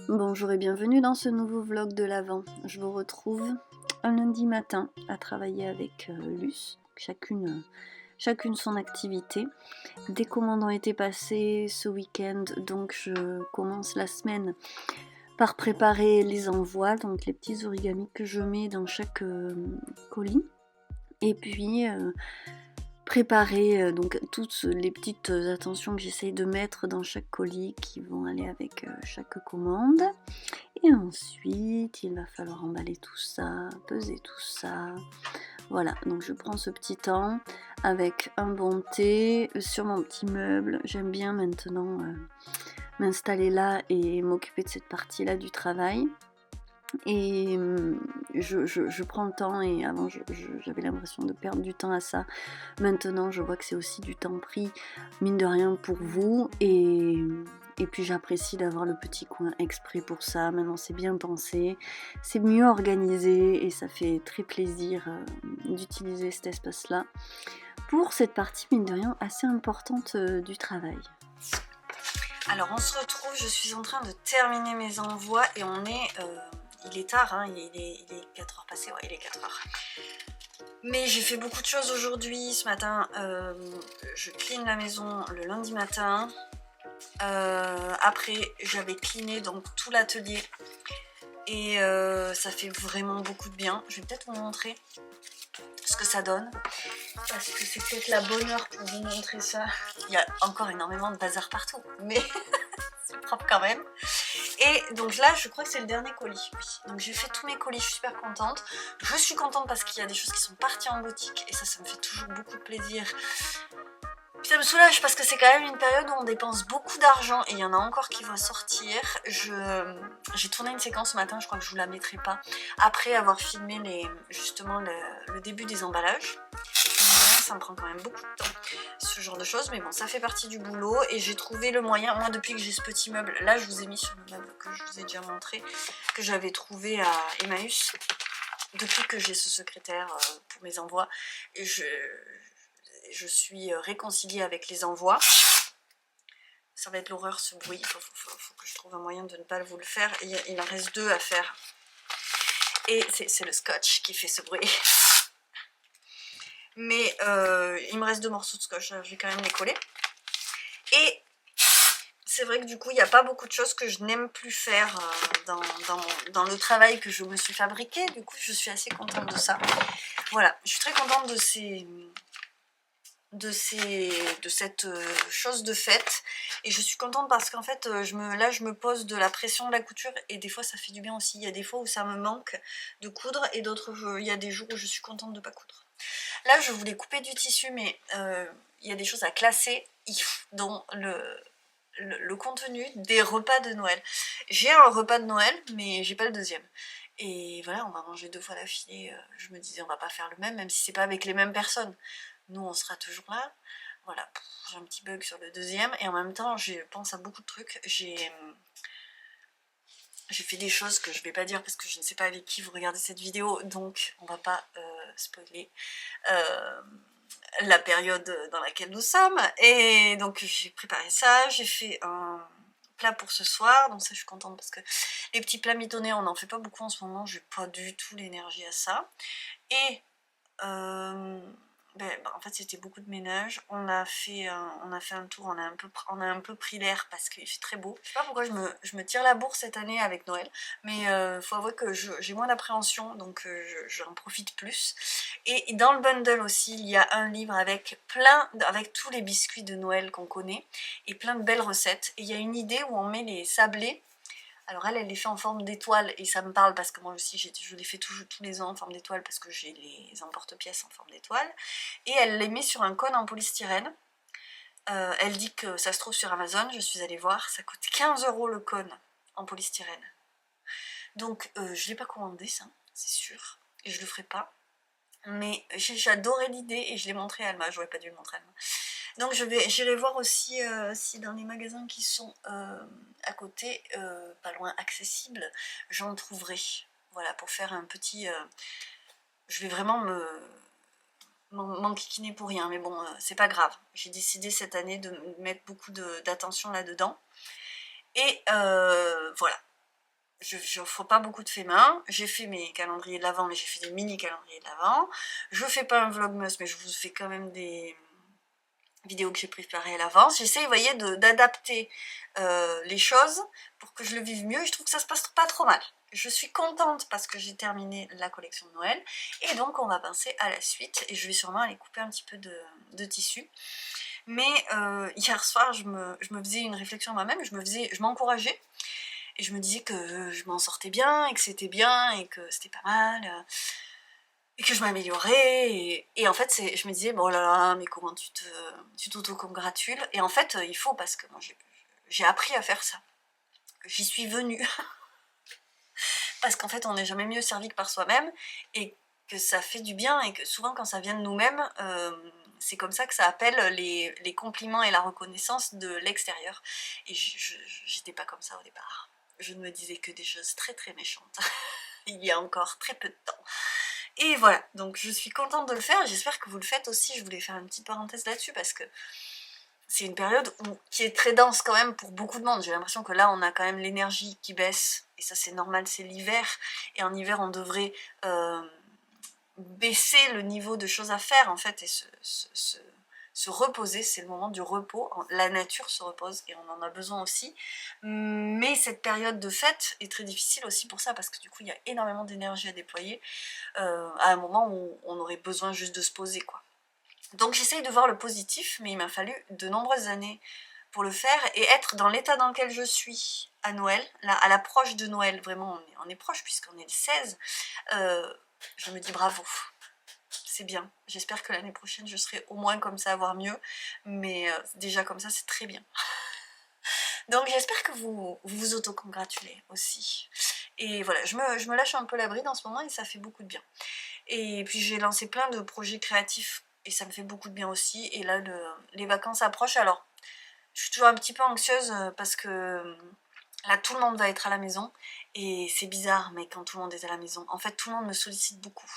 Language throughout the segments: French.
Bonjour et bienvenue dans ce nouveau vlog de l'Avent. Je vous retrouve un lundi matin à travailler avec Luce, chacune son activité. Des commandes ont été passées ce week-end, donc je commence la semaine par préparer les envois, donc les petits origamis que je mets dans chaque colis. Et puis préparer donc toutes les petites attentions que j'essaye de mettre dans chaque colis qui vont aller avec chaque commande. Et ensuite, il va falloir emballer tout ça, peser tout ça. Voilà, donc je prends ce petit temps avec un bon thé sur mon petit meuble. J'aime bien maintenant m'installer là et m'occuper de cette partie-là du travail. Et je prends le temps, et avant j'avais l'impression de perdre du temps à ça. Maintenant je vois que c'est aussi du temps pris, mine de rien, pour vous, et puis j'apprécie d'avoir le petit coin exprès pour ça. Maintenant c'est bien pensé, c'est mieux organisé, et ça fait très plaisir d'utiliser cet espace-là pour cette partie, mine de rien, assez importante du travail. Alors on se retrouve, je suis en train de terminer mes envois et on est... il est tard, hein, il est 4h passé, ouais, il est 4h. Mais j'ai fait beaucoup de choses aujourd'hui. Ce matin, je clean la maison le lundi matin. Après, j'avais cleané donc tout l'atelier. Et ça fait vraiment beaucoup de bien. Je vais peut-être vous montrer ce que ça donne. Parce que c'est peut-être la bonne heure pour vous montrer ça. Il y a encore énormément de bazar partout. Mais c'est propre quand même. Et donc là, je crois que c'est le dernier colis. Oui. Donc j'ai fait tous mes colis, je suis super contente. Je suis contente parce qu'il y a des choses qui sont parties en boutique. Et ça me fait toujours beaucoup de plaisir. Puis ça me soulage parce que c'est quand même une période où on dépense beaucoup d'argent. Et il y en a encore qui vont sortir. J'ai tourné une séquence ce matin, je crois que je vous la mettrai pas. Après avoir filmé justement le début des emballages. Ça me prend quand même beaucoup de temps, ce genre de choses, mais bon, ça fait partie du boulot. Et j'ai trouvé le moyen, moi depuis que j'ai ce petit meuble, là je vous ai mis sur le meuble que je vous ai déjà montré, que j'avais trouvé à Emmaüs, depuis que j'ai ce secrétaire pour mes envois, et je suis réconciliée avec les envois. Ça va être l'horreur ce bruit, il faut que je trouve un moyen de ne pas vous le faire. Et il en reste 2 à faire, et c'est le scotch qui fait ce bruit. Mais il me reste 2 morceaux de scotch, je vais quand même les coller. Et c'est vrai que du coup, il n'y a pas beaucoup de choses que je n'aime plus faire dans le travail que je me suis fabriqué. Du coup, je suis assez contente de ça. Voilà, je suis très contente de cette chose de faite. Et je suis contente parce qu'en fait, là, je me pose de la pression de la couture. Et des fois, ça fait du bien aussi. Il y a des fois où ça me manque de coudre. Et d'autres, il y a des jours où je suis contente de ne pas coudre. Là, je voulais couper du tissu, mais il y a des choses à classer, dont le contenu des repas de Noël. J'ai un repas de Noël, mais j'ai pas le deuxième. Et voilà, on va manger 2 fois d'affilée. Je me disais, on va pas faire le même si c'est pas avec les mêmes personnes. Nous, on sera toujours là. Voilà, j'ai un petit bug sur le deuxième. Et en même temps, je pense à beaucoup de trucs. J'ai fait des choses que je vais pas dire parce que je ne sais pas avec qui vous regardez cette vidéo, donc on va pas spoiler la période dans laquelle nous sommes. Et donc j'ai préparé ça, j'ai fait un plat pour ce soir, donc ça je suis contente parce que les petits plats mitonnés on n'en fait pas beaucoup en ce moment, j'ai pas du tout l'énergie à ça. Et en fait c'était beaucoup de ménage, on a fait un tour, on a un peu pris l'air parce qu'il fait très beau. Je sais pas pourquoi je me tire la bourre cette année avec Noël, mais faut avouer que j'ai moins d'appréhension, donc j'en profite plus. Et dans le bundle aussi, il y a un livre avec tous les biscuits de Noël qu'on connaît, et plein de belles recettes. Et il y a une idée où on met les sablés. Alors elle les fait en forme d'étoile, et ça me parle parce que moi aussi je les fais tous les ans en forme d'étoile parce que j'ai les emporte-pièces en forme d'étoile. Et elle les met sur un cône en polystyrène. Elle dit que ça se trouve sur Amazon, je suis allée voir, ça coûte 15 € le cône en polystyrène. Donc je ne l'ai pas commandé ça, c'est sûr, et je le ferai pas. Mais j'adorais l'idée et je l'ai montré à Alma, j'aurais pas dû le montrer à Alma. Donc j'irai voir aussi si dans les magasins qui sont à côté, pas loin accessibles, j'en trouverai. Voilà, pour faire un petit... je vais vraiment m'enquiquiner pour rien, mais bon, c'est pas grave. J'ai décidé cette année de mettre beaucoup d'attention là-dedans. Et voilà. Je ne ferai pas beaucoup de faits main. J'ai fait mes calendriers de l'Avent, mais j'ai fait des mini calendriers de l'Avent. Je fais pas un vlogmas, mais je vous fais quand même des vidéos que j'ai préparées à l'avance. J'essaie, vous voyez, d'adapter les choses pour que je le vive mieux. Et je trouve que ça se passe pas trop mal. Je suis contente parce que j'ai terminé la collection de Noël. Et donc, on va passer à la suite. Et je vais sûrement aller couper un petit peu de tissu. Mais hier soir, je me faisais une réflexion moi-même. Je m'encourageais. Et je me disais que je m'en sortais bien, et que c'était bien, et que c'était pas mal, et que je m'améliorais. Et en fait, je me disais, bon là là, mais comment tu t'auto-congratules? Et en fait, il faut, parce que moi, j'ai appris à faire ça. J'y suis venue. Parce qu'en fait, on n'est jamais mieux servi que par soi-même, et que ça fait du bien, et que souvent, quand ça vient de nous-mêmes, c'est comme ça que ça appelle les compliments et la reconnaissance de l'extérieur. Et j'étais pas comme ça au départ. Je ne me disais que des choses très très méchantes. Il y a encore très peu de temps. Et voilà, donc je suis contente de le faire, j'espère que vous le faites aussi. Je voulais faire une petite parenthèse là-dessus parce que c'est une période qui est très dense quand même pour beaucoup de monde. J'ai l'impression que là on a quand même l'énergie qui baisse, et ça c'est normal, c'est l'hiver, et en hiver on devrait baisser le niveau de choses à faire en fait, et se reposer, c'est le moment du repos, la nature se repose et on en a besoin aussi, mais cette période de fête est très difficile aussi pour ça, parce que du coup il y a énormément d'énergie à déployer à un moment où on aurait besoin juste de se poser quoi. Donc j'essaye de voir le positif, mais il m'a fallu de nombreuses années pour le faire, et être dans l'état dans lequel je suis à Noël, là, à l'approche de Noël, vraiment on est proche puisqu'on est le 16, je me dis bravo. C'est bien. J'espère que l'année prochaine, je serai au moins comme ça, voire mieux. Mais déjà comme ça, c'est très bien. Donc j'espère que vous vous autocongratulez aussi. Et voilà, je me lâche un peu la bride en ce moment et ça fait beaucoup de bien. Et puis j'ai lancé plein de projets créatifs et ça me fait beaucoup de bien aussi. Et là, les vacances approchent. Alors, je suis toujours un petit peu anxieuse parce que là, tout le monde va être à la maison. Et c'est bizarre, mais quand tout le monde est à la maison, en fait, tout le monde me sollicite beaucoup.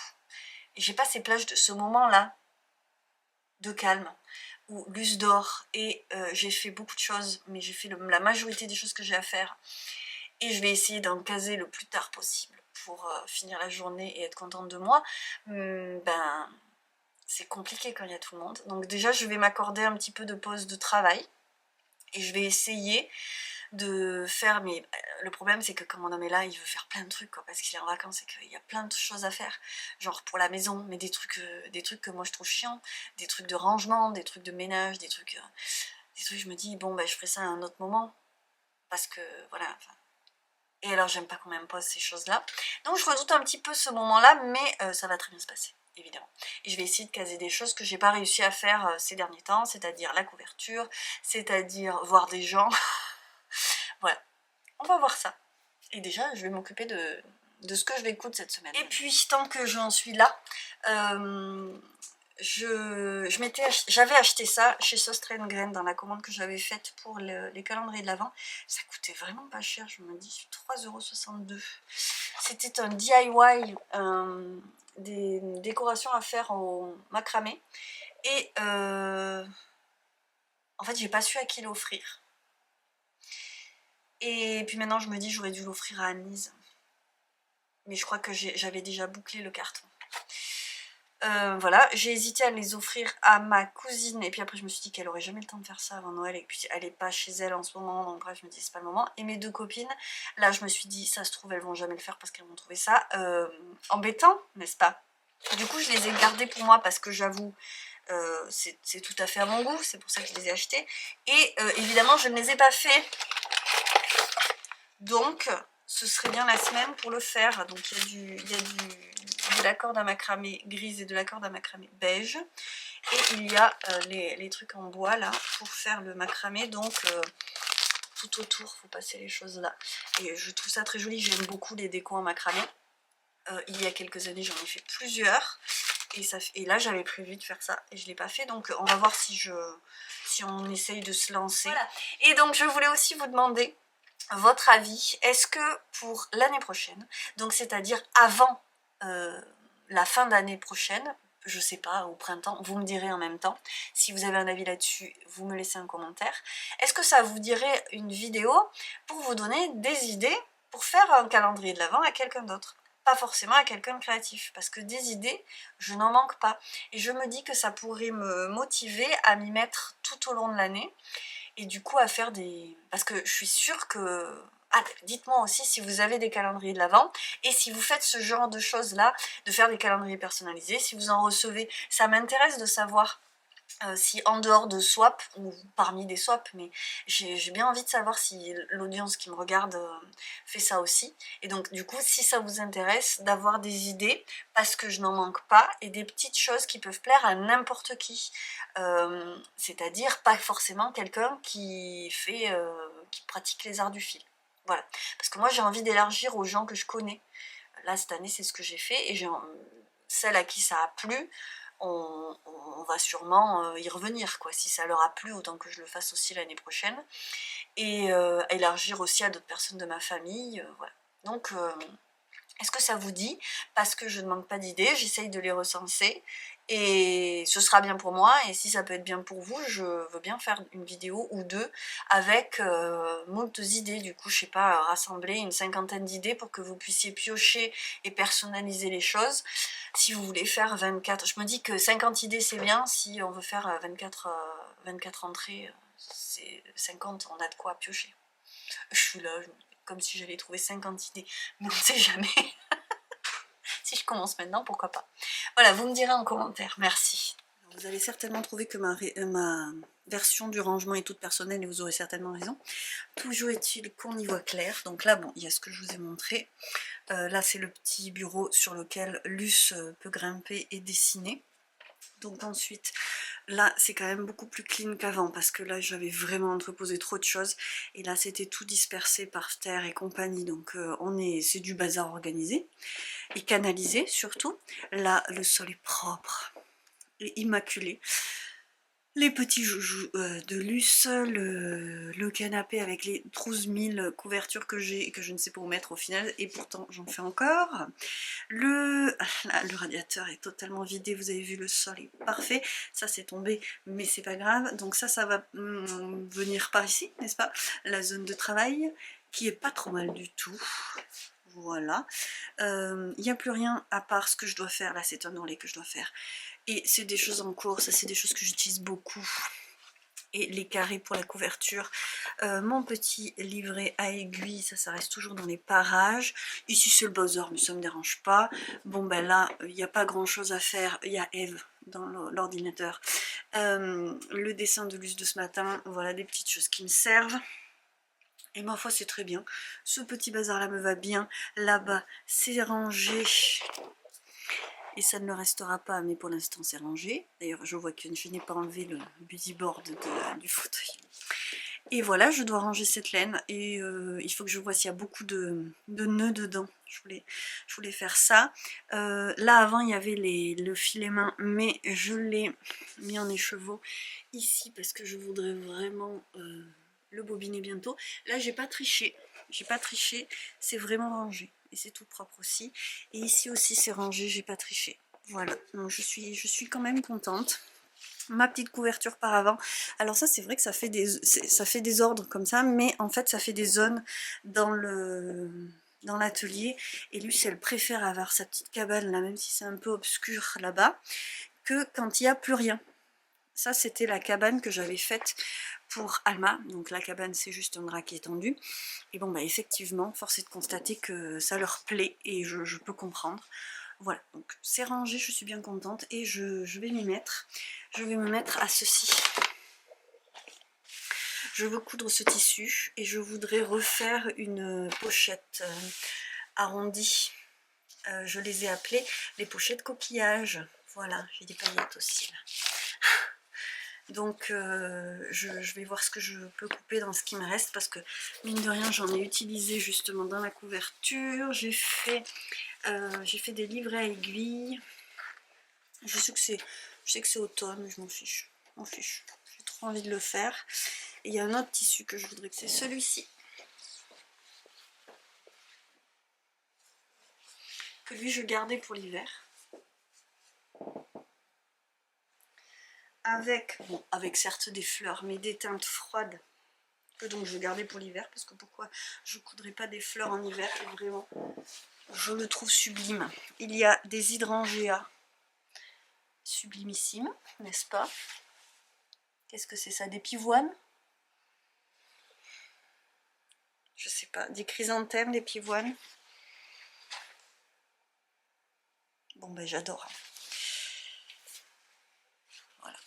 Et j'ai pas ces plages de ce moment-là de calme où Luce dort et j'ai fait beaucoup de choses, mais j'ai fait la majorité des choses que j'ai à faire, et je vais essayer d'en caser le plus tard possible pour finir la journée et être contente de moi. Ben c'est compliqué quand il y a tout le monde, donc déjà je vais m'accorder un petit peu de pause de travail et je vais essayer de faire, mais le problème c'est que quand mon homme est là, il veut faire plein de trucs quoi, parce qu'il est en vacances et qu'il y a plein de choses à faire, genre pour la maison, mais des trucs que moi je trouve chiants, des trucs de rangement, des trucs de ménage, des trucs je me dis bon bah je ferai ça à un autre moment, parce que voilà, et alors j'aime pas qu'on m'impose ces choses là, donc je redoute un petit peu ce moment là, mais ça va très bien se passer. Évidemment. Et je vais essayer de caser des choses que j'ai pas réussi à faire ces derniers temps, c'est-à-dire la couverture, c'est-à-dire voir des gens. Voilà, on va voir ça. Et déjà, je vais m'occuper de ce que je vais coudre cette semaine. Et puis, tant que j'en suis là, j'avais acheté ça chez Sostrain Grain dans la commande que j'avais faite pour les calendriers de l'Avent. Ça coûtait vraiment pas cher, je me dis 3,62 €. C'était un DIY, des décorations à faire au macramé. Et en fait, j'ai pas su à qui l'offrir. Et puis maintenant, je me dis j'aurais dû l'offrir à Anne-Lise. Mais je crois que j'avais déjà bouclé le carton. Voilà, j'ai hésité à les offrir à ma cousine, et puis après je me suis dit qu'elle aurait jamais le temps de faire ça avant Noël, et puis elle est pas chez elle en ce moment, donc bref, je me dis c'est pas le moment. Et mes deux copines, là je me suis dit ça se trouve elles vont jamais le faire parce qu'elles vont trouver ça embêtant, n'est-ce pas? Du coup je les ai gardés pour moi parce que j'avoue c'est tout à fait à mon goût, c'est pour ça que je les ai achetés. Et évidemment je ne les ai pas fait, donc ce serait bien la semaine pour le faire. Donc il y a de la corde à macramé grise et de la corde à macramé beige, et il y a les trucs en bois là pour faire le macramé, donc tout autour faut passer les choses là, et je trouve ça très joli. J'aime beaucoup les décos en macramé. Il y a quelques années j'en ai fait plusieurs, et là j'avais prévu de faire ça et je l'ai pas fait, donc on va voir si on essaye de se lancer. Voilà. Et donc je voulais aussi vous demander votre avis. Est-ce que pour l'année prochaine, donc c'est-à-dire avant la fin d'année prochaine, je sais pas, au printemps, vous me direz en même temps. Si vous avez un avis là-dessus, vous me laissez un commentaire. Est-ce que ça vous dirait une vidéo pour vous donner des idées pour faire un calendrier de l'Avent à quelqu'un d'autre? Pas forcément à quelqu'un de créatif, parce que des idées, je n'en manque pas. Et je me dis que ça pourrait me motiver à m'y mettre tout au long de l'année, et du coup à faire des... Parce que je suis sûre que... Ah, dites-moi aussi si vous avez des calendriers de l'Avent, et si vous faites ce genre de choses-là, de faire des calendriers personnalisés, si vous en recevez, ça m'intéresse de savoir si en dehors de swap, ou parmi des swaps, mais j'ai bien envie de savoir si l'audience qui me regarde fait ça aussi. Et donc du coup, si ça vous intéresse, d'avoir des idées, parce que je n'en manque pas, et des petites choses qui peuvent plaire à n'importe qui. C'est-à-dire pas forcément quelqu'un qui pratique les arts du fil. Voilà. Parce que moi j'ai envie d'élargir aux gens que je connais. Là cette année c'est ce que j'ai fait, et celles à qui ça a plu, on va sûrement y revenir, quoi. Si ça leur a plu, autant que je le fasse aussi l'année prochaine. Et élargir aussi à d'autres personnes de ma famille, voilà. Donc, est-ce que ça vous dit? Parce que je ne manque pas d'idées, j'essaye de les recenser, et ce sera bien pour moi, et si ça peut être bien pour vous, je veux bien faire une vidéo ou deux avec moult idées. Du coup, je sais pas, rassembler une 50aine d'idées pour que vous puissiez piocher et personnaliser les choses. Si vous voulez faire 24, je me dis que 50 idées c'est bien, si on veut faire 24 entrées, c'est 50, on a de quoi piocher. Je suis là, comme si j'allais trouver 50 idées, mais on ne sait jamais. Si je commence maintenant, pourquoi pas. Voilà, vous me direz en commentaire, merci. Vous allez certainement trouver que ma version du rangement est toute personnelle, et vous aurez certainement raison. Toujours est-il qu'on y voit clair. Donc là, bon, il y a ce que je vous ai montré. Là, c'est le petit bureau sur lequel Luce peut grimper et dessiner. Donc ensuite, là, c'est quand même beaucoup plus clean qu'avant, parce que là, j'avais vraiment entreposé trop de choses. Et là, c'était tout dispersé par terre et compagnie. Donc c'est du bazar organisé et canalisé surtout. Là, le sol est propre et immaculé. Les petits joujoux de Luce, le canapé avec les 12 000 couvertures que j'ai et que je ne sais pas où mettre au final, et pourtant j'en fais encore. Le radiateur est totalement vidé, vous avez vu, le sol est parfait. Ça c'est tombé, mais c'est pas grave. Donc ça va venir par ici, n'est-ce pas? La zone de travail, qui est pas trop mal du tout. Voilà. Il n'y a plus rien à part ce que je dois faire. Là, c'est un ourlet que je dois faire. Et c'est des choses en cours, ça c'est des choses que j'utilise beaucoup. Et les carrés pour la couverture. Mon petit livret à aiguille, ça reste toujours dans les parages. Ici c'est le buzzer, mais ça me dérange pas. Bon ben là, il n'y a pas grand chose à faire. Il y a Eve dans l'ordinateur. Le dessin de Luce de ce matin, voilà des petites choses qui me servent. Et ma foi c'est très bien. Ce petit bazar là me va bien. Là-bas c'est rangé. Et ça ne le restera pas, mais pour l'instant c'est rangé. D'ailleurs je vois que je n'ai pas enlevé le beauty board du fauteuil. Et voilà, je dois ranger cette laine, et il faut que je vois s'il y a beaucoup de nœuds dedans. Je voulais faire ça. Là avant il y avait le filet main, mais je l'ai mis en écheveau ici parce que je voudrais vraiment le bobiner bientôt. Là j'ai pas triché, c'est vraiment rangé. Et c'est tout propre aussi. Et ici aussi c'est rangé, j'ai pas triché. Voilà, donc je suis quand même contente. Ma petite couverture par avant. Alors ça c'est vrai que ça fait des ordres comme ça, mais en fait ça fait des zones dans l'atelier. Et Luce elle préfère avoir sa petite cabane là, même si c'est un peu obscur là-bas, que quand il n'y a plus rien. Ça c'était la cabane que j'avais faite pour Alma, donc la cabane c'est juste un drap qui est tendu. Et bon bah effectivement, force est de constater que ça leur plaît, et je peux comprendre. Voilà, donc c'est rangé, je suis bien contente, et je vais m'y mettre. Je vais me mettre à ceci. Je veux coudre ce tissu, et je voudrais refaire une pochette arrondie. Je les ai appelées les pochettes coquillages. Voilà, j'ai des paillettes aussi là. Donc je vais voir ce que je peux couper dans ce qui me reste, parce que mine de rien j'en ai utilisé justement dans la couverture. J'ai fait des livrets à aiguilles. Je sais que c'est automne, mais je m'en fiche. J'ai trop envie de le faire. Et il y a un autre tissu que je voudrais, que c'est celui-ci. Que lui je gardais pour l'hiver. avec, bon, avec certes des fleurs, mais des teintes froides, que donc je vais garder pour l'hiver, parce que pourquoi je ne coudrais pas des fleurs en hiver, et vraiment, je le trouve sublime. Il y a des hydrangeas, sublimissimes, n'est-ce pas? Qu'est-ce que c'est ça? Des pivoines? Je sais pas, des chrysanthèmes, des pivoines. Bon ben j'adore. Voilà.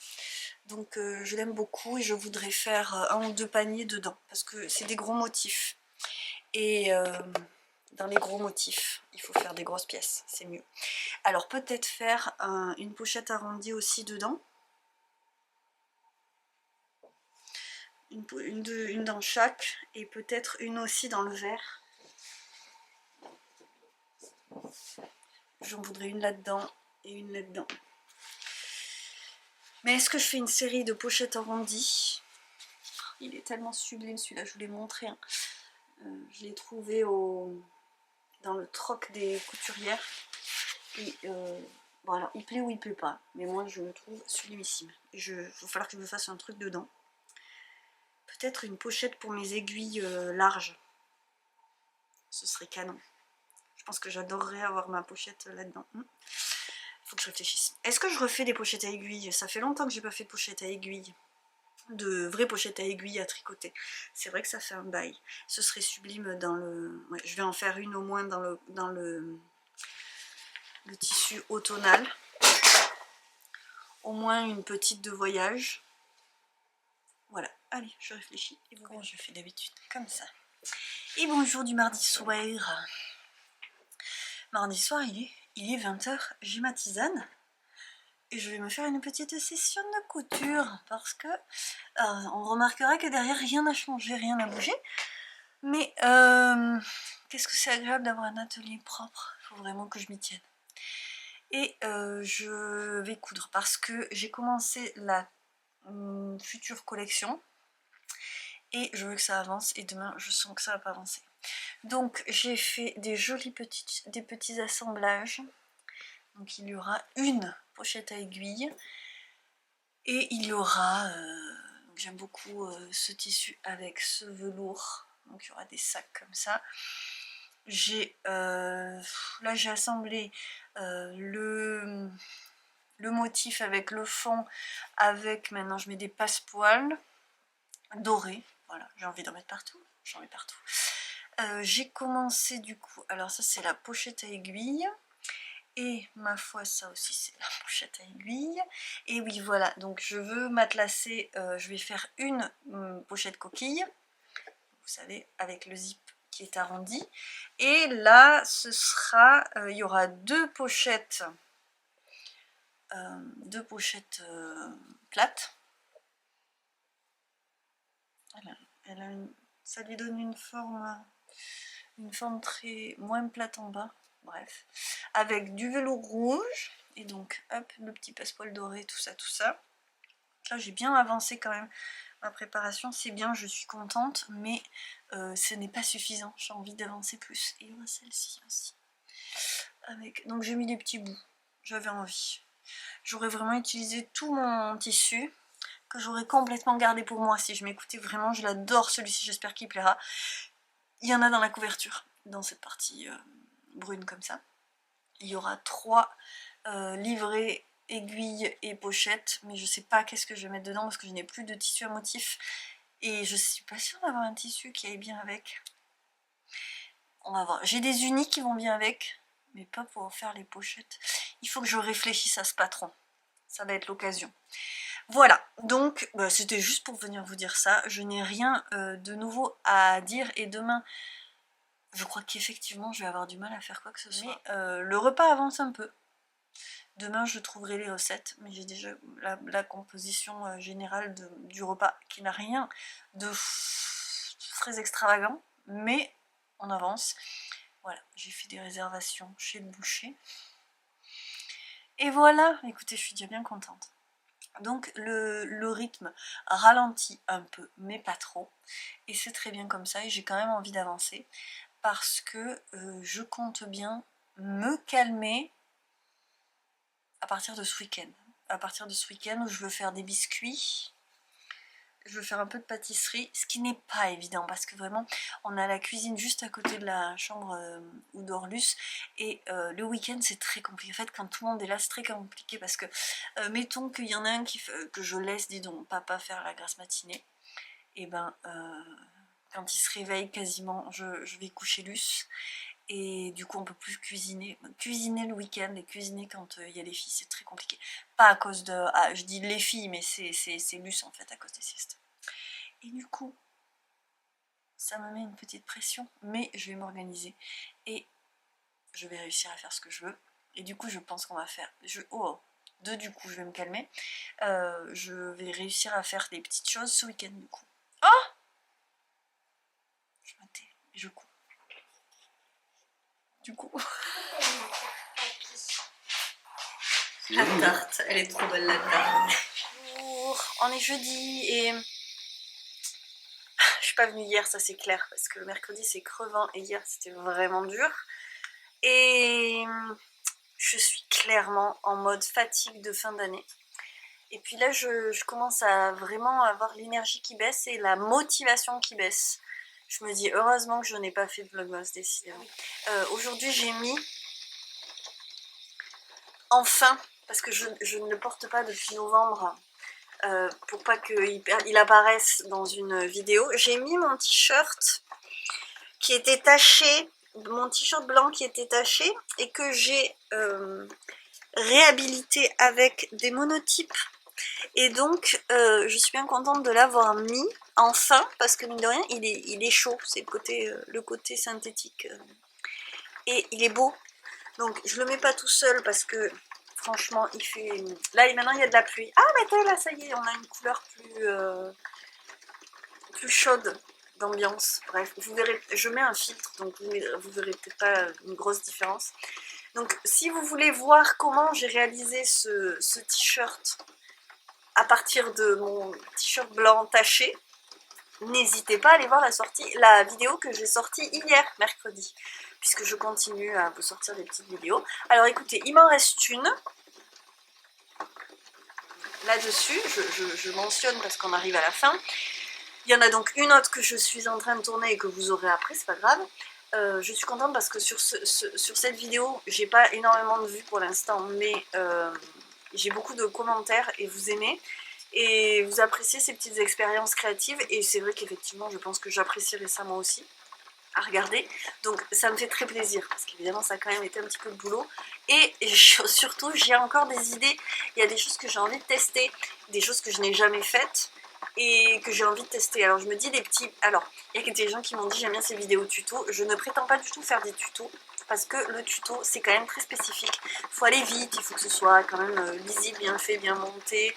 Donc je l'aime beaucoup et je voudrais faire 1 ou 2 paniers dedans parce que c'est des gros motifs. Et dans les gros motifs, il faut faire des grosses pièces, c'est mieux. Alors peut-être faire une pochette arrondie aussi dedans. Une dans chaque et peut-être une aussi dans le vert. J'en voudrais une là-dedans et une là-dedans. Mais est-ce que je fais une série de pochettes arrondies? Il est tellement sublime celui-là, je vous l'ai montré. Hein. Je l'ai trouvé dans le troc des couturières. Et bon alors il plaît ou il plaît pas, mais moi je le trouve sublimissime. Il va falloir que je me fasse un truc dedans. Peut-être une pochette pour mes aiguilles larges. Ce serait canon. Je pense que j'adorerais avoir ma pochette là-dedans. Faut que je réfléchisse. Est-ce que je refais des pochettes à aiguilles? Ça fait longtemps que j'ai pas fait de pochettes à aiguilles. De vraies pochettes à aiguilles à tricoter. C'est vrai que ça fait un bail. Ce serait sublime dans le... Ouais, je vais en faire une au moins dans le tissu automnal. Au moins une petite de voyage. Voilà, allez, je réfléchis. Et comment je fais d'habitude? Comme ça. Et bonjour du mardi soir. Mardi soir, il est 20h, j'ai ma tisane. Et je vais me faire une petite session de couture. Parce que on remarquera que derrière, rien n'a changé, rien n'a bougé. Mais qu'est-ce que c'est agréable d'avoir un atelier propre. Il faut vraiment que je m'y tienne. Et je vais coudre parce que j'ai commencé la future collection. Et je veux que ça avance et demain je sens que ça va pas avancer. Donc j'ai fait des petits assemblages. Donc il y aura une pochette à aiguille et il y aura, j'aime beaucoup ce tissu avec ce velours. Donc il y aura des sacs comme ça. Là j'ai assemblé le motif avec le fond, avec maintenant je mets des passepoils dorés. Voilà, j'ai envie d'en mettre partout, j'en mets partout. J'ai commencé du coup, alors ça c'est la pochette à aiguille, et ma foi ça aussi c'est la pochette à aiguille, et oui voilà, donc je veux matelassé, je vais faire une pochette coquille, vous savez, avec le zip qui est arrondi, et là ce sera, il y aura deux pochettes plates. Ça lui donne une forme très moins plate en bas, bref, avec du velours rouge, et donc hop, le petit passepoil doré, tout ça. Là j'ai bien avancé quand même, ma préparation c'est bien, je suis contente, mais ce n'est pas suffisant, j'ai envie d'avancer plus. Et il y aura celle-ci aussi. Donc j'ai mis des petits bouts, j'avais envie. J'aurais vraiment utilisé tout mon tissu, que j'aurais complètement gardé pour moi si je m'écoutais vraiment, je l'adore celui-ci, j'espère qu'il plaira. Il y en a dans la couverture, dans cette partie brune comme ça. Il y aura 3 livrets, aiguilles et pochettes, mais je sais pas qu'est-ce que je vais mettre dedans parce que je n'ai plus de tissu à motif. Et je suis pas sûre d'avoir un tissu qui aille bien avec. On va voir. J'ai des unis qui vont bien avec, mais pas pour faire les pochettes. Il faut que je réfléchisse à ce patron. Ça va être l'occasion. Voilà, donc bah, c'était juste pour venir vous dire ça. Je n'ai rien de nouveau à dire et demain, je crois qu'effectivement je vais avoir du mal à faire quoi que ce soit. Mais le repas avance un peu. Demain je trouverai les recettes, mais j'ai déjà la composition générale du repas qui n'a rien de très extravagant, mais on avance. Voilà, j'ai fait des réservations chez le boucher. Et voilà, écoutez, je suis déjà bien contente. Donc le rythme ralentit un peu, mais pas trop. Et c'est très bien comme ça, et j'ai quand même envie d'avancer. Parce que je compte bien me calmer à partir de ce week-end. à partir de ce week-end où je veux faire des biscuits. Je veux faire un peu de pâtisserie, ce qui n'est pas évident parce que vraiment on a la cuisine juste à côté de la chambre où dort Luce et le week-end c'est très compliqué. En fait quand tout le monde est là c'est très compliqué parce que mettons qu'il y en a un que je laisse, dis donc, papa faire la grasse matinée, et ben quand il se réveille quasiment je vais coucher Luce. Et du coup on peut plus cuisiner le week-end et cuisiner quand il y a les filles, c'est très compliqué. Pas à cause de... Ah, je dis les filles, mais c'est Luce en fait à cause des siestes. Et du coup, ça me met une petite pression, mais je vais m'organiser et je vais réussir à faire ce que je veux. Et du coup je pense qu'on va faire... du coup je vais me calmer. Je vais réussir à faire des petites choses ce week-end du coup. Oh, je me tais et je couds. Du coup... La tarte, elle est trop belle la tarte. Bonjour, on est jeudi et je suis pas venue hier, ça c'est clair, parce que le mercredi c'est crevant et hier c'était vraiment dur. Et je suis clairement en mode fatigue de fin d'année. Et puis là je commence à vraiment avoir l'énergie qui baisse et la motivation qui baisse. Je me dis heureusement que je n'ai pas fait de vlogmas décidément. Aujourd'hui j'ai mis enfin, parce que je ne le porte pas depuis novembre, pour pas qu'il apparaisse dans une vidéo, j'ai mis mon t-shirt qui était taché, mon t-shirt blanc qui était taché et que j'ai réhabilité avec des monotypes. Et donc je suis bien contente de l'avoir mis enfin parce que mine de rien il est chaud, c'est le côté synthétique et il est beau. Donc je le mets pas tout seul parce que franchement il fait... Là maintenant il y a de la pluie. Ah mais là ça y est, on a une couleur plus chaude d'ambiance. Bref, vous verrez, je mets un filtre donc vous verrez peut-être pas une grosse différence. Donc si vous voulez voir comment j'ai réalisé ce t-shirt à partir de mon t-shirt blanc taché, n'hésitez pas à aller voir la vidéo que j'ai sortie hier, mercredi, puisque je continue à vous sortir des petites vidéos. Alors écoutez, il m'en reste une là-dessus, je mentionne parce qu'on arrive à la fin. Il y en a donc une autre que je suis en train de tourner et que vous aurez après, c'est pas grave. Je suis contente parce que sur cette vidéo, j'ai pas énormément de vues pour l'instant, mais j'ai beaucoup de commentaires et vous aimez. Et vous appréciez ces petites expériences créatives et c'est vrai qu'effectivement je pense que j'apprécierais ça moi aussi à regarder, donc ça me fait très plaisir parce qu'évidemment ça a quand même été un petit peu de boulot et surtout j'ai encore des idées, il y a des choses que j'ai envie de tester, des choses que je n'ai jamais faites et que j'ai envie de tester. Alors je me dis des petits... Alors il y a des gens qui m'ont dit j'aime bien ces vidéos tuto, je ne prétends pas du tout faire des tutos parce que le tuto c'est quand même très spécifique, il faut aller vite, il faut que ce soit quand même lisible, bien fait, bien monté.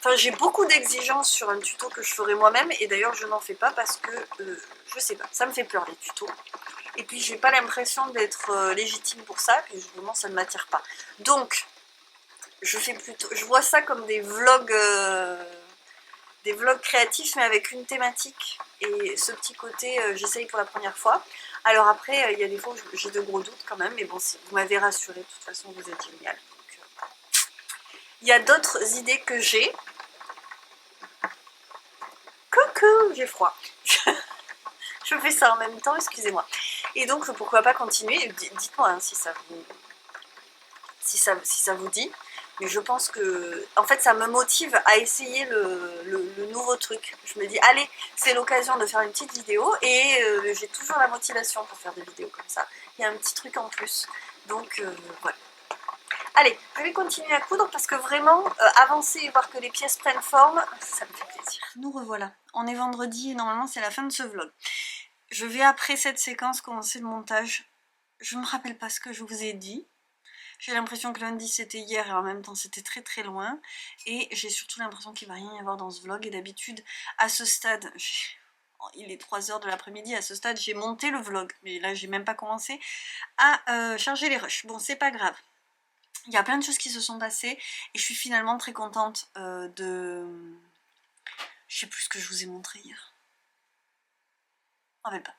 Enfin, j'ai beaucoup d'exigences sur un tuto que je ferai moi-même et d'ailleurs je n'en fais pas parce que, je sais pas, ça me fait peur les tutos. Et puis j'ai pas l'impression d'être légitime pour ça, puis vraiment ça ne m'attire pas. Donc, je vois ça comme des vlogs créatifs mais avec une thématique. Et ce petit côté, j'essaye pour la première fois. Alors après, il y a des fois où j'ai de gros doutes quand même, mais bon, si vous m'avez rassuré, de toute façon vous êtes génial. Il y a d'autres idées que j'ai. Coucou, j'ai froid. Je fais ça en même temps, excusez-moi. Et donc pourquoi pas continuer, dites-moi hein, si ça vous dit. Mais je pense que, en fait, ça me motive à essayer le nouveau truc. Je me dis, allez, c'est l'occasion de faire une petite vidéo et j'ai toujours la motivation pour faire des vidéos comme ça. Il y a un petit truc en plus. Donc, voilà. Allez, je vais continuer à coudre parce que vraiment, avancer et voir que les pièces prennent forme, ça me fait plaisir. Nous revoilà. On est vendredi et normalement c'est la fin de ce vlog. Je vais après cette séquence commencer le montage. Je ne me rappelle pas ce que je vous ai dit. J'ai l'impression que lundi c'était hier et en même temps c'était très très loin. Et j'ai surtout l'impression qu'il ne va rien y avoir dans ce vlog. Et d'habitude, à ce stade, il est 3 h de l'après-midi, à ce stade j'ai monté le vlog. Mais là j'ai même pas commencé à charger les rushs. Bon, c'est pas grave. Il y a plein de choses qui se sont passées et je suis finalement très contente de... Je sais plus ce que je vous ai montré hier. rappelle pas.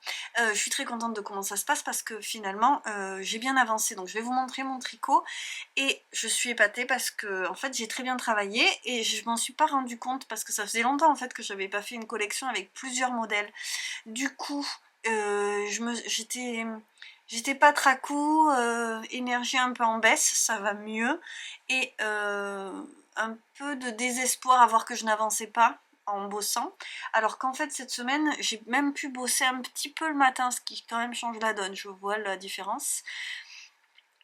Je suis très contente de comment ça se passe parce que finalement j'ai bien avancé. Donc je vais vous montrer mon tricot et je suis épatée parce que en fait j'ai très bien travaillé et je m'en suis pas rendu compte parce que ça faisait longtemps en fait que j'avais pas fait une collection avec plusieurs modèles. Du coup j'étais pas tracou, énergie un peu en baisse, ça va mieux et un peu de désespoir à voir que je n'avançais pas en bossant, alors qu'en fait cette semaine j'ai même pu bosser un petit peu le matin, ce qui quand même change la donne, je vois la différence.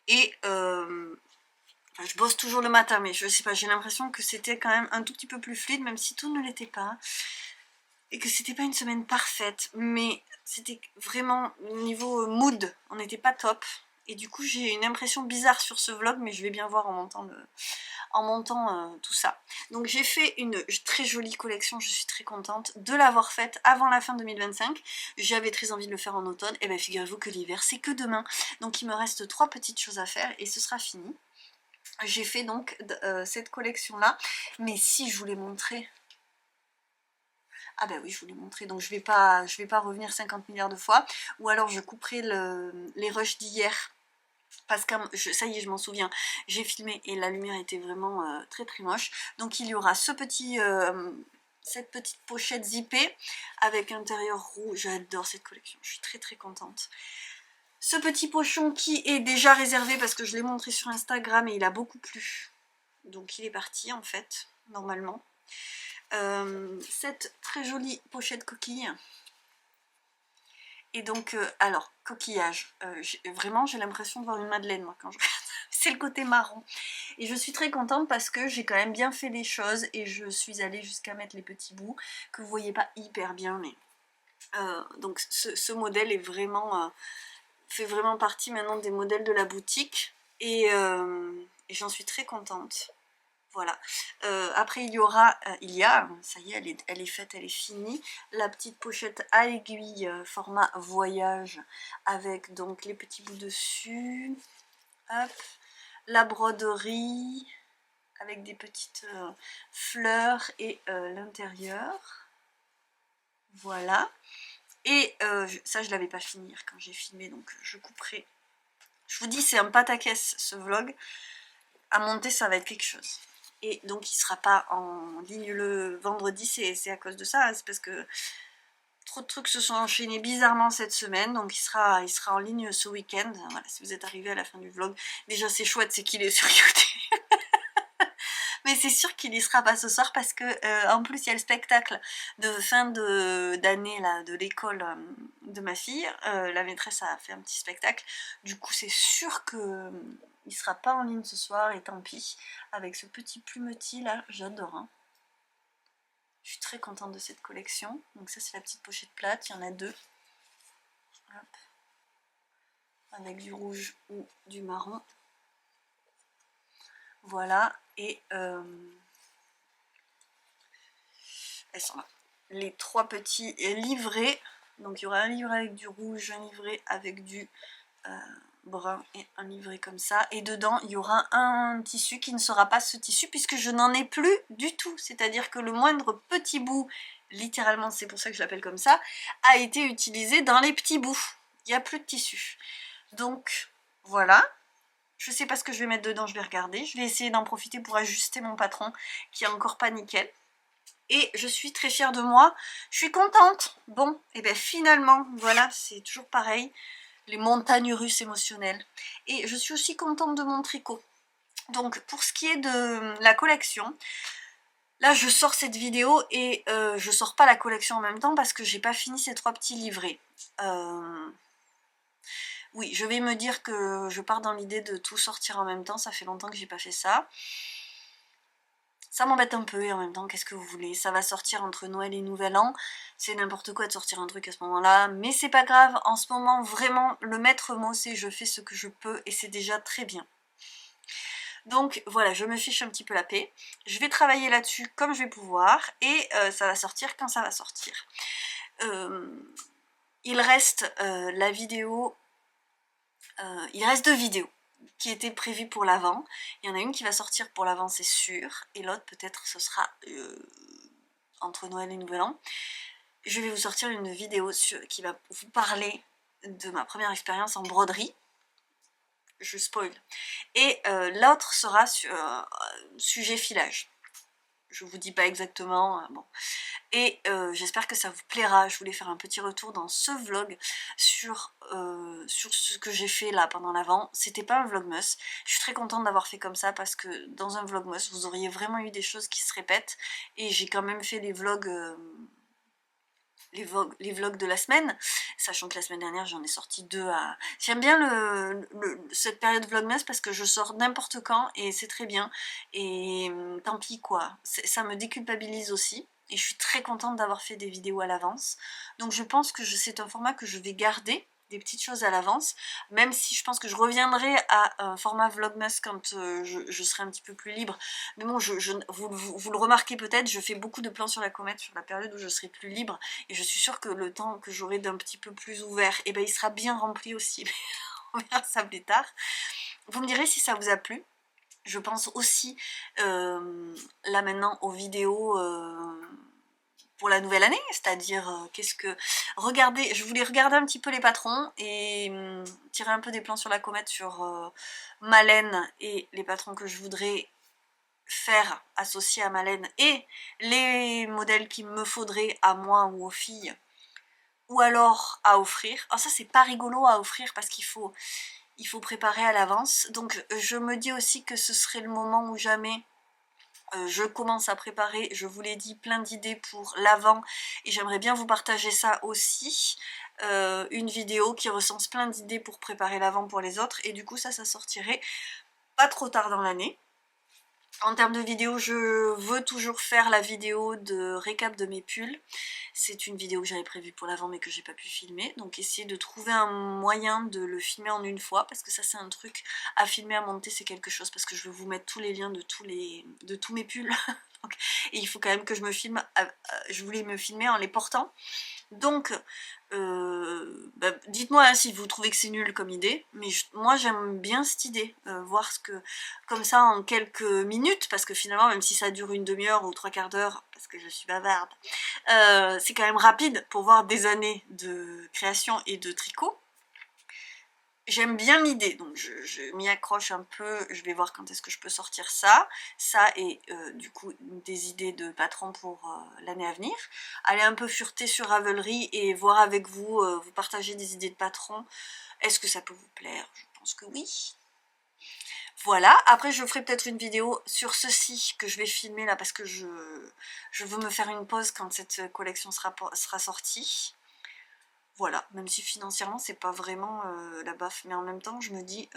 Et enfin, je bosse toujours le matin, mais je sais pas, j'ai l'impression que c'était quand même un tout petit peu plus fluide, même si tout ne l'était pas, et que c'était pas une semaine parfaite, mais c'était vraiment niveau mood, on n'était pas top. Et du coup j'ai une impression bizarre sur ce vlog, mais je vais bien voir en montant tout ça. Donc j'ai fait une très jolie collection, je suis très contente de l'avoir faite avant la fin 2025. J'avais très envie de le faire en automne, et bien figurez-vous que l'hiver c'est que demain. Donc il me reste 3 petites choses à faire et ce sera fini. J'ai fait donc cette collection là, mais si je vous l'ai montré... Ah ben oui, je vous l'ai montré, donc je vais pas revenir 50 milliards de fois, ou alors je couperai les rushs d'hier, parce que ça y est, je m'en souviens, j'ai filmé et la lumière était vraiment très très moche. Donc il y aura cette petite pochette zippée avec intérieur rouge, j'adore cette collection, je suis très très contente. Ce petit pochon qui est déjà réservé parce que je l'ai montré sur Instagram et il a beaucoup plu, donc il est parti en fait, normalement. Cette très jolie pochette coquille. Et donc, alors, coquillage. Vraiment, j'ai l'impression de voir une madeleine, moi, quand je regarde. C'est le côté marron. Et je suis très contente parce que j'ai quand même bien fait les choses et je suis allée jusqu'à mettre les petits bouts que vous voyez pas hyper bien, mais... donc, ce modèle est vraiment... fait vraiment partie maintenant des modèles de la boutique et j'en suis très contente. Voilà. Après il y a, ça y est, elle est faite, elle est finie, la petite pochette à aiguille format voyage avec donc les petits bouts dessus, hop, la broderie avec des petites fleurs et l'intérieur. Voilà. Et ça je l'avais pas fini quand j'ai filmé, donc je couperai. Je vous dis, c'est un pataquès ce vlog. À monter, ça va être quelque chose. Et donc il sera pas en ligne le vendredi, c'est à cause de ça, c'est parce que trop de trucs se sont enchaînés bizarrement cette semaine, donc il sera en ligne ce week-end. Voilà, si vous êtes arrivé à la fin du vlog, déjà c'est chouette, c'est qu'il est sur YouTube. Mais c'est sûr qu'il y sera pas ce soir parce que en plus il y a le spectacle de fin d'année là de l'école de ma fille. La maîtresse a fait un petit spectacle. Du coup c'est sûr que il sera pas en ligne ce soir et tant pis. Avec ce petit plumetis là, j'adore. Hein. Je suis très contente de cette collection. Donc ça c'est la petite pochette plate, il y en a deux. Hop. Avec du rouge ou du marron. Voilà, et elles sont là. Les 3 petits livrets. Donc il y aura un livret avec du rouge, un livret avec du brun et un livret comme ça. Et dedans, il y aura un tissu qui ne sera pas ce tissu puisque je n'en ai plus du tout. C'est-à-dire que le moindre petit bout, littéralement c'est pour ça que je l'appelle comme ça, a été utilisé dans les petits bouts. Il n'y a plus de tissu. Donc voilà. Je sais pas ce que je vais mettre dedans, je vais regarder. Je vais essayer d'en profiter pour ajuster mon patron qui est encore pas nickel. Et je suis très fière de moi. Je suis contente. Bon, et bien finalement, voilà, c'est toujours pareil. Les montagnes russes émotionnelles. Et je suis aussi contente de mon tricot. Donc pour ce qui est de la collection, là je sors cette vidéo et je sors pas la collection en même temps parce que j'ai pas fini ces 3 petits livrets. Oui, je vais me dire que je pars dans l'idée de tout sortir en même temps, ça fait longtemps que j'ai pas fait ça. Ça m'embête un peu et en même temps, qu'est-ce que vous voulez? Ça va sortir entre Noël et Nouvel An, c'est n'importe quoi de sortir un truc à ce moment-là, mais c'est pas grave, en ce moment, vraiment, le maître mot c'est je fais ce que je peux et c'est déjà très bien. Donc voilà, je me fiche un petit peu la paix, je vais travailler là-dessus comme je vais pouvoir et ça va sortir quand ça va sortir. Il reste la vidéo... il reste 2 vidéos qui étaient prévues pour l'avant. Il y en a une qui va sortir pour l'avant, c'est sûr, et l'autre peut-être ce sera entre Noël et Nouvel An. je vais vous sortir une vidéo qui va vous parler de ma première expérience en broderie. Je spoil. Et l'autre sera sur sujet filage. Je vous dis pas exactement, bon. Et j'espère que ça vous plaira. Je voulais faire un petit retour dans ce vlog sur ce que j'ai fait là pendant l'avant. C'était pas un vlogmas. Je suis très contente d'avoir fait comme ça parce que dans un vlogmas, vous auriez vraiment eu des choses qui se répètent. Et j'ai quand même fait les vlogs de la semaine, sachant que la semaine dernière j'en ai sorti 2 à... J'aime bien cette période vlogmas parce que je sors n'importe quand et c'est très bien, et tant pis quoi, ça me déculpabilise aussi, et je suis très contente d'avoir fait des vidéos à l'avance, donc je pense que c'est un format que je vais garder, des petites choses à l'avance, même si je pense que je reviendrai à un format vlogmas quand je serai un petit peu plus libre. Mais bon, vous le remarquez peut-être, je fais beaucoup de plans sur la comète sur la période où je serai plus libre, et je suis sûre que le temps que j'aurai d'un petit peu plus ouvert, et ben il sera bien rempli aussi. On verra ça plus tard. Vous me direz si ça vous a plu. Je pense aussi là maintenant aux vidéos pour la nouvelle année, c'est-à-dire regardez, je voulais regarder un petit peu les patrons et tirer un peu des plans sur la comète sur ma laine et les patrons que je voudrais faire associer à ma laine et les modèles qu'il me faudrait à moi ou aux filles, ou alors à offrir. Alors ça c'est pas rigolo à offrir parce qu'il faut préparer à l'avance, donc je me dis aussi que ce serait le moment où jamais je commence à préparer, je vous l'ai dit, plein d'idées pour l'avant, et j'aimerais bien vous partager ça aussi, une vidéo qui recense plein d'idées pour préparer l'avant pour les autres, et du coup ça sortirait pas trop tard dans l'année. En termes de vidéo, je veux toujours faire la vidéo de récap de mes pulls. C'est une vidéo que j'avais prévue pour l'avant mais que j'ai pas pu filmer. Donc essayer de trouver un moyen de le filmer en une fois, parce que ça c'est un truc à filmer, à monter, c'est quelque chose, parce que je veux vous mettre tous les liens de tous mes pulls. Donc, et il faut quand même que je me filme, je voulais me filmer en les portant. Donc dites-moi hein, si vous trouvez que c'est nul comme idée, mais moi j'aime bien cette idée, voir ce que, comme ça en quelques minutes, parce que finalement même si ça dure une demi-heure ou 3/4 d'heure, parce que je suis bavarde, c'est quand même rapide pour voir des années de création et de tricot. J'aime bien l'idée, donc je m'y accroche un peu, je vais voir quand est-ce que je peux sortir ça et du coup des idées de patrons pour l'année à venir. Aller un peu fureter sur Ravelry et voir avec vous, vous partager des idées de patrons. Est-ce que ça peut vous plaire? Je pense que oui. Voilà, après je ferai peut-être une vidéo sur ceci que je vais filmer là parce que je veux me faire une pause quand cette collection sera sortie. Voilà, même si financièrement c'est pas vraiment la baffe, mais en même temps je me dis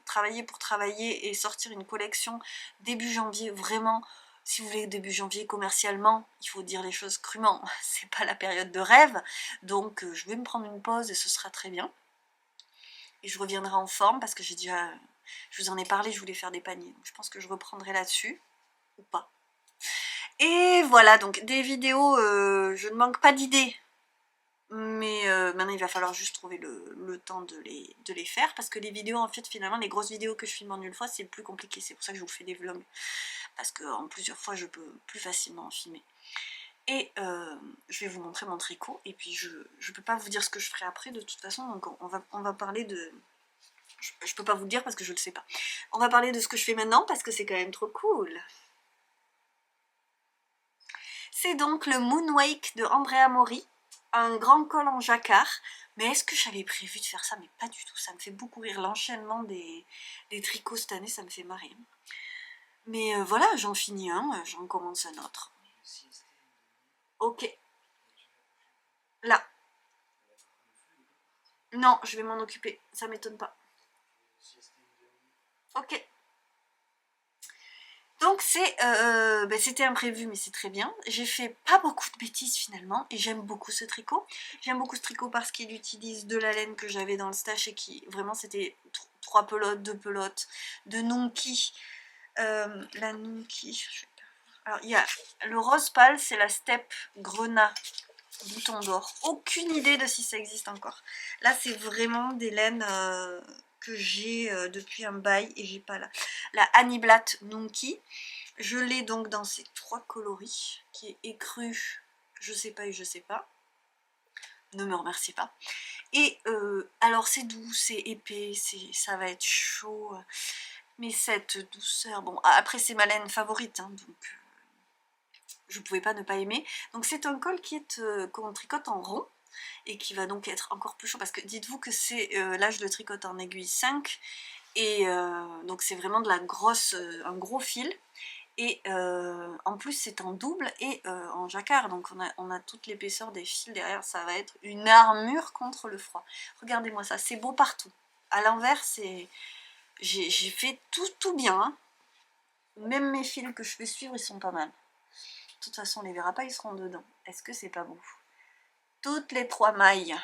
travailler pour travailler et sortir une collection début janvier, vraiment, si vous voulez début janvier commercialement, il faut dire les choses crûment, c'est pas la période de rêve, donc je vais me prendre une pause et ce sera très bien. Et je reviendrai en forme parce que j'ai déjà, je vous en ai parlé, je voulais faire des paniers, donc je pense que je reprendrai là-dessus, ou pas. Et voilà, donc des vidéos, je ne manque pas d'idées. Mais maintenant il va falloir juste trouver le temps de les faire, parce que les vidéos en fait finalement les grosses vidéos que je filme en une fois c'est plus compliqué, c'est pour ça que je vous fais des vlogs, parce qu'en plusieurs fois je peux plus facilement en filmer. Et je vais vous montrer mon tricot, et puis je peux pas vous dire ce que je ferai après de toute façon, donc on va parler de... Je peux pas vous le dire parce que je le sais pas. On va parler de ce que je fais maintenant parce que c'est quand même trop cool. C'est donc le Moonwake de Andrea Mori. Un grand col en jacquard, mais est-ce que j'avais prévu de faire ça? Mais pas du tout, ça me fait beaucoup rire, l'enchaînement des tricots cette année, ça me fait marrer. Mais voilà, j'en finis un, j'en commence un autre. Ok. Là. Non, je vais m'en occuper, ça m'étonne pas. Ok. Donc c'était imprévu mais c'est très bien. J'ai fait pas beaucoup de bêtises finalement et j'aime beaucoup ce tricot. J'aime beaucoup ce tricot parce qu'il utilise de la laine que j'avais dans le stash et qui vraiment c'était 3 pelotes, 2 pelotes de Nunki. La Nunki, alors il y a le rose pâle, c'est la steppe grenat bouton d'or. Aucune idée de si ça existe encore. Là c'est vraiment des laines que j'ai depuis un bail et j'ai pas la Aniblat Nunki. Je l'ai donc dans ces 3 coloris qui est écru, je sais pas et je sais pas. ne me remerciez pas. Et alors c'est doux, c'est épais, ça va être chaud, mais cette douceur, bon après c'est ma laine favorite, hein, donc je ne pouvais pas ne pas aimer. Donc c'est un col qui est qu'on tricote en rond, et qui va donc être encore plus chaud, parce que dites-vous que c'est, là je le tricote en aiguille 5, et donc c'est vraiment de la grosse, un gros fil, et en plus c'est en double et en jacquard, donc on a toute l'épaisseur des fils derrière, ça va être une armure contre le froid. Regardez-moi ça, c'est beau partout. À l'envers, j'ai fait tout bien, hein. Même mes fils que je fais suivre, ils sont pas mal. De toute façon, on les verra pas, ils seront dedans. Est-ce que c'est pas beau? Toutes les 3 mailles.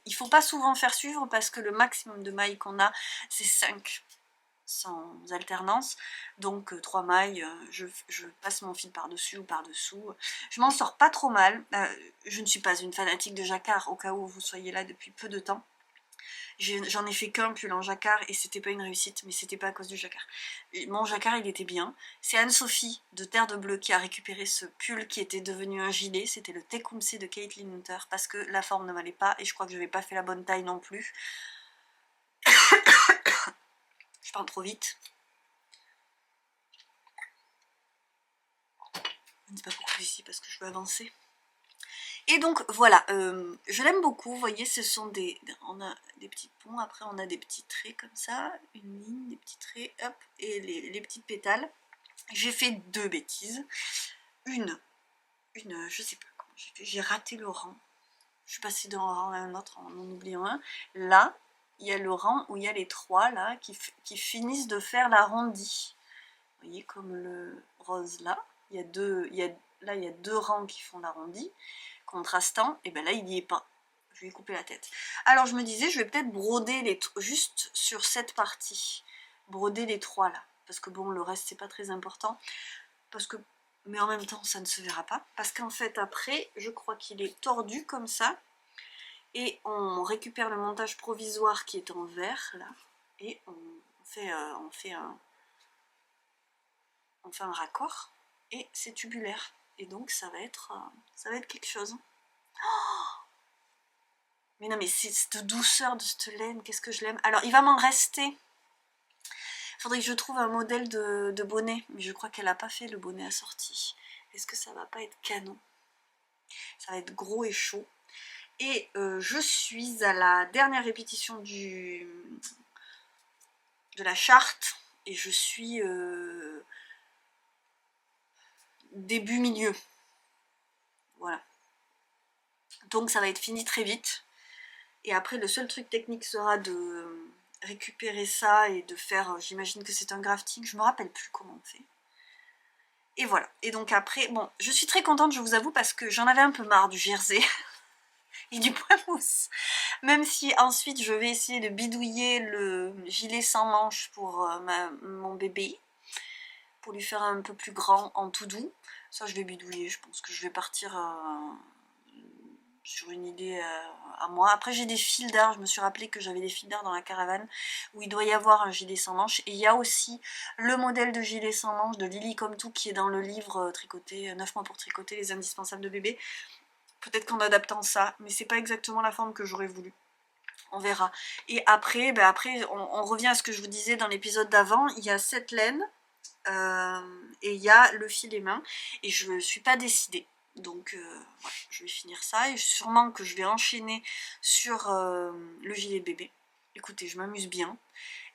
Il faut pas souvent faire suivre parce que le maximum de mailles qu'on a, c'est 5. Sans alternance, donc 3 mailles, je passe mon fil par-dessus ou par-dessous. Je m'en sors pas trop mal. Je ne suis pas une fanatique de jacquard, au cas où vous soyez là depuis peu de temps. J'en ai fait qu'un pull en jacquard et c'était pas une réussite, mais c'était pas à cause du jacquard. Mon jacquard, il était bien. C'est Anne-Sophie de Terre de Bleu qui a récupéré ce pull qui était devenu un gilet. C'était le Tecumseh de Caitlin Hunter, parce que la forme ne m'allait pas et je crois que je n'avais pas fait la bonne taille non plus. Je parle trop vite. Je ne sais pas pourquoi ici, parce que je veux avancer. Et donc voilà, je l'aime beaucoup, vous voyez, ce sont on a des petits ponts, après on a des petits traits comme ça, une ligne, des petits traits, hop, et les petites pétales. J'ai fait 2 bêtises. Je sais pas comment j'ai fait, j'ai raté le rang. Je suis passée d'un rang à un autre en oubliant un. Là, il y a le rang où il y a les 3 là qui finissent de faire l'arrondi. Vous voyez, comme le rose là, il y a 2 rangs qui font l'arrondi, contrastant, et bien là il n'y est pas. Je lui ai coupé la tête. Alors je me disais, je vais peut-être broder juste sur cette partie, broder les 3 là, parce que bon, le reste c'est pas très important, mais en même temps ça ne se verra pas, parce qu'en fait après, je crois qu'il est tordu comme ça, et on récupère le montage provisoire qui est en vert là, et on fait un raccord, et c'est tubulaire, et donc ça va être quelque chose. Oh, mais non, mais c'est cette douceur de cette laine, qu'est-ce que je l'aime. Alors il va m'en rester, il faudrait que je trouve un modèle de bonnet, mais je crois qu'elle n'a pas fait le bonnet assorti. Est-ce que ça va pas être canon? Ça va être gros et chaud. Et je suis à la dernière répétition de la charte, et je suis début-milieu. Voilà. Donc ça va être fini très vite. Et après, le seul truc technique sera de récupérer ça et de faire, j'imagine que c'est un grafting, je me rappelle plus comment on fait. Et voilà. Et donc après, bon, je suis très contente, je vous avoue, parce que j'en avais un peu marre du jersey et du point mousse. Même si ensuite je vais essayer de bidouiller le gilet sans manches pour mon bébé, pour lui faire un peu plus grand en tout doux. Ça je vais bidouiller, je pense que je vais partir sur une idée à moi. Après j'ai des fils d'art, je me suis rappelé que j'avais des fils d'art dans la caravane où il doit y avoir un gilet sans manches, et il y a aussi le modèle de gilet sans manches de Lily comme tout qui est dans le livre tricoté, 9 mois pour tricoter les indispensables de bébé. Peut-être qu'en adaptant ça, mais c'est pas exactement la forme que j'aurais voulu. On verra. Et après, on revient à ce que je vous disais dans l'épisode d'avant, il y a cette laine et il y a le filet main, et je ne suis pas décidée. Donc voilà, je vais finir ça, et sûrement que je vais enchaîner sur le gilet bébé. Écoutez, je m'amuse bien,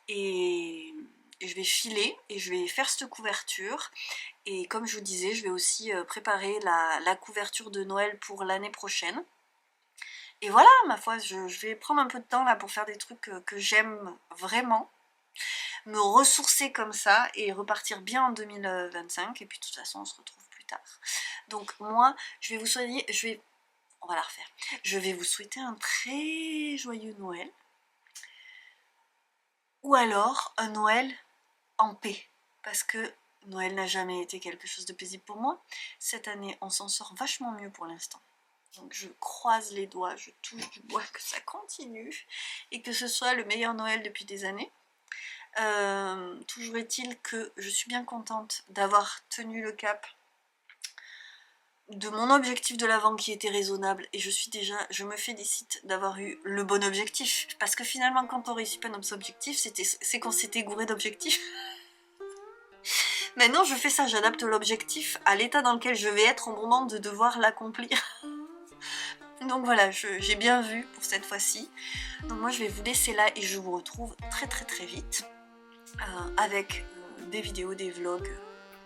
et je vais filer, et je vais faire cette couverture, et comme je vous disais, je vais aussi préparer la couverture de Noël pour l'année prochaine. Et voilà, ma foi, je vais prendre un peu de temps là pour faire des trucs que j'aime vraiment, me ressourcer comme ça et repartir bien en 2025, et puis de toute façon on se retrouve plus tard. Donc moi, je vais vous souhaiter, on va la refaire, je vais vous souhaiter un très joyeux Noël, ou alors un Noël en paix, parce que Noël n'a jamais été quelque chose de paisible pour moi. Cette année, on s'en sort vachement mieux pour l'instant. Donc je croise les doigts, je touche du bois que ça continue, et que ce soit le meilleur Noël depuis des années. Toujours est-il que je suis bien contente d'avoir tenu le cap de mon objectif de l'avant qui était raisonnable, et je me félicite d'avoir eu le bon objectif, parce que finalement quand on réussit pas notre objectif, c'est qu'on s'était gouré d'objectifs. Maintenant je fais ça, j'adapte l'objectif à l'état dans lequel je vais être au moment de devoir l'accomplir. Donc voilà, j'ai bien vu pour cette fois-ci. Donc moi je vais vous laisser là et je vous retrouve très très très vite avec des vidéos, des vlogs.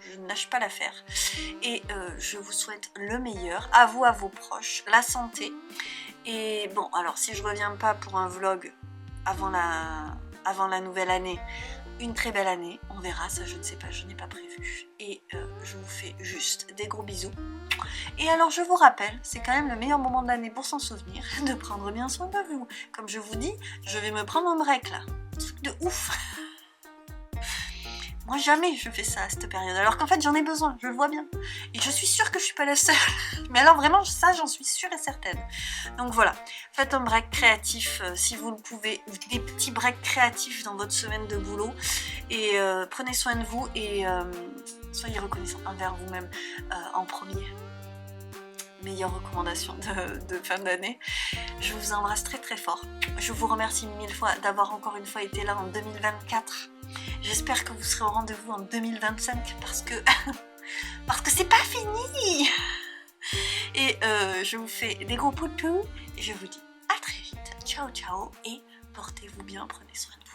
Je ne lâche pas l'affaire. Et je vous souhaite le meilleur, à vous, à vos proches, la santé. Et bon, alors si je reviens pas pour un vlog avant la nouvelle année, une très belle année, on verra, ça je ne sais pas, je n'ai pas prévu. Et je vous fais juste des gros bisous. Et alors je vous rappelle, c'est quand même le meilleur moment de l'année pour s'en souvenir, de prendre bien soin de vous. Comme je vous dis, je vais me prendre un break là, truc de ouf. Moi jamais je fais ça à cette période, alors qu'en fait j'en ai besoin, je le vois bien. Et je suis sûre que je suis pas la seule. Mais alors vraiment ça j'en suis sûre et certaine. Donc voilà, faites un break créatif si vous le pouvez, ou des petits breaks créatifs dans votre semaine de boulot. Et prenez soin de vous et soyez reconnaissants envers vous-même en premier. Meilleure recommandation de fin d'année. Je vous embrasse très très fort. Je vous remercie mille fois d'avoir encore une fois été là en 2024. J'espère que vous serez au rendez-vous en 2025 parce que c'est pas fini. Et je vous fais des gros poutous et je vous dis à très vite. Ciao ciao et portez-vous bien, prenez soin de vous.